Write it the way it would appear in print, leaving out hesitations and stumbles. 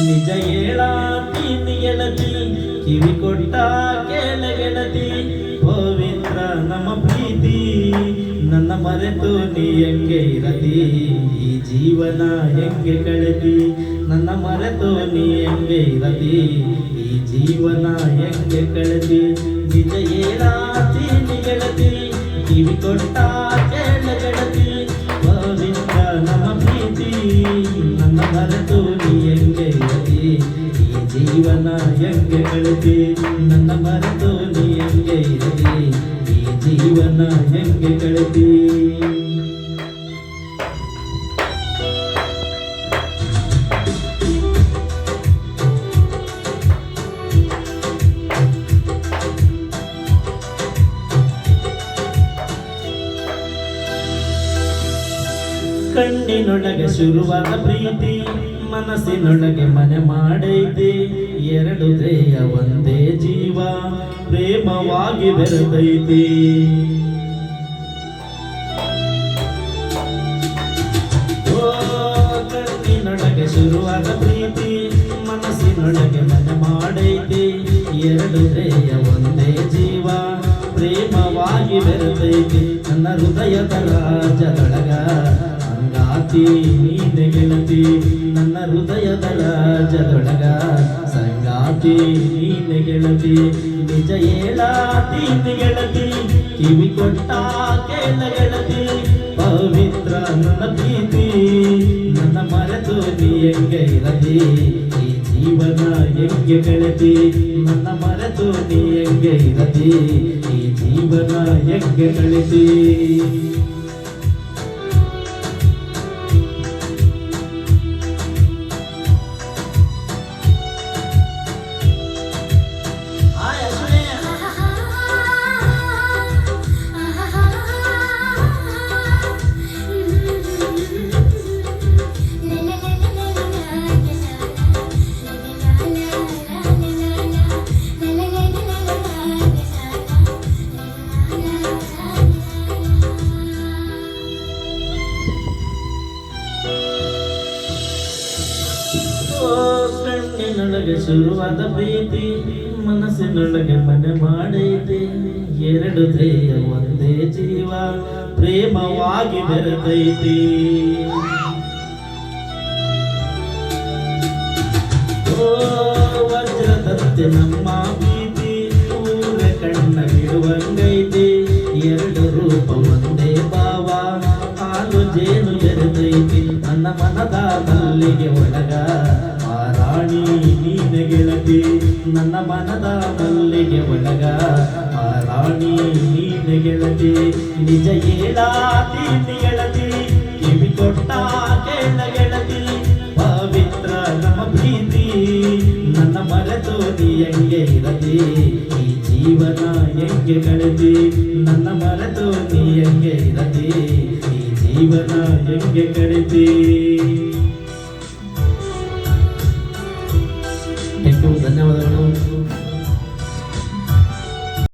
ನಿಜ ಹೇಳಾತೀನಿ ಗೆಳತಿ ಕಿವಿ ಕೊಟ್ಟ ಕೇಳ ಗೆಳತಿ ಪವಿತ್ರ ನಮ್ಮ ಪ್ರೀತಿ ನನ್ನ ಮರೆತು ನೀ ಹೆಂಗೆ ಇರತಿ ಈ ಜೀವನ ಹೆಂಗೆ ಕಳೆದಿ ನನ್ನ ಮರೆತು ನೀ ಹೆಂಗೆ ಇರತಿ ಈ ಜೀವನ ಹೆಂಗೆ ಕಳೆದಿ ನಿಜ ಹೇಳಾತೀನಿ ಗೆಳತಿ ಕಿವಿ ಕೊಟ್ಟ ಕೇಳ ಗೆಳತಿ ಪವಿತ್ರ ನಮ್ಮ ಪ್ರೀತಿ ನನ್ನ ಮರೆತು ನೀ ಹೆಂಗೆ ಇರತಿ ಈ ಜೀವನ ಹೆಂಗೆ ಕಳೆದಿ ನನ್ನ ಮರೆತು ನೀ ಹೆಂಗೆ ಇರತಿ ಈ ಜೀವನ ಹೆಂಗೆ ಕಳೆದಿ ಕಣ್ಣಿನೊಳಗೆ ಶುರುವಾದ ಪ್ರೀತಿ ಮನಸ್ಸಿನೊಳಗೆ ಮನೆ ಮಾಡೈತಿ ಎರಡು ದೇಹ ಒಂದೇ ಜೀವ ಪ್ರೇಮವಾಗಿ ಬೆರೆತೈತಿ ಕಣ್ಣಿನೊಳಗೆ ಶುರುವಾದ ಪ್ರೀತಿ ಮನಸ್ಸಿನೊಳಗೆ ಮನೆ ಮಾಡೈತಿ ಎರಡು ದೇಹ ಒಂದೇ ಜೀವ ಪ್ರೇಮವಾಗಿ ಬೆರೆತೈತಿ ನನ್ನ ಹೃದಯದ ರಾಜದೊಳಗ ಸಂಗಾತಿ ನೀನೆ ಗೆಳತಿ ನನ್ನ ಹೃದಯದ ರಾಜದೊಳಗ ಸಂಗಾತಿ ನೀನೆ ಗೆಳತಿ ನಿಜ ಹೇಳಾತೀನಿ ಗೆಳತಿ ಕಿವಿ ಕೊಟ್ಟ ಕೇಳ ಗೆಳತಿ ಪವಿತ್ರ ನನ್ನ ಪ್ರೀತಿ ನನ್ನ ಮರೆತು ನೀ ಹೆಂಗೆ ಇರತಿ ಈ ಜೀವನ ಹೆಂಗೆ ಕಳೆದಿ ನನ್ನ ಮರೆತು ನೀ ಹೆಂಗೆ ಇರತಿ ಈ ಜೀವನ ಹೆಂಗೆ ಕಳೆದಿ ಕಣ್ಣಿನೊಳಗೆ ಶುರುವಾದ ಪ್ರೀತಿ ಮನಸ್ಸಿನೊಳಗೆ ಮನೆ ಮಾಡೈತಿ ಎರಡು ದೇಹ ಒಂದೇ ಜೀವ ಪ್ರೇಮವಾಗಿ ಬೆರೆತೈತಿ ವಜ್ರದಂತೆ ನಮ್ಮ ಪ್ರೀತಿ ಊರ ಕಣ್ಣ ಬಿಡುವಂಗೈತಿ ಎರಡು ರೂಪ ಒಂದೇ ಭಾವ ಹಾಲು ಜೇನು ಬೆರೆತೈತಿ ನನ್ನ ಮನದ ಮಲ್ಲಿಗೆ ಒಳಗ ರಾಣಿ ನೀನೆ ಗೆಳತಿ ನನ್ನ ಮನದ ಮಲ್ಲಿಗೆ ಒಳಗ ರಾಣಿ ನೀನೆ ಗೆಳತಿ ನಿಜ ಹೇಳಾತೀನಿ ಗೆಳತಿ ಕಿವಿ ಕೊಟ್ಟ ಕೇಳ ಗೆಳತಿ ಪವಿತ್ರ ನಮ್ಮ ಪ್ರೀತಿ ನನ್ನ ಮರೆತು ನೀ ಹೆಂಗೆ ಇರತಿ ಈ ಜೀವನ ಹೆಂಗೆ ಕಳೆದಿ ನನ್ನ ಮರೆತು ನೀ ಹೆಂಗೆ ಇರತಿ ಈ ಜೀವನ ಹೆಂಗೆ ಕಳೆದಿ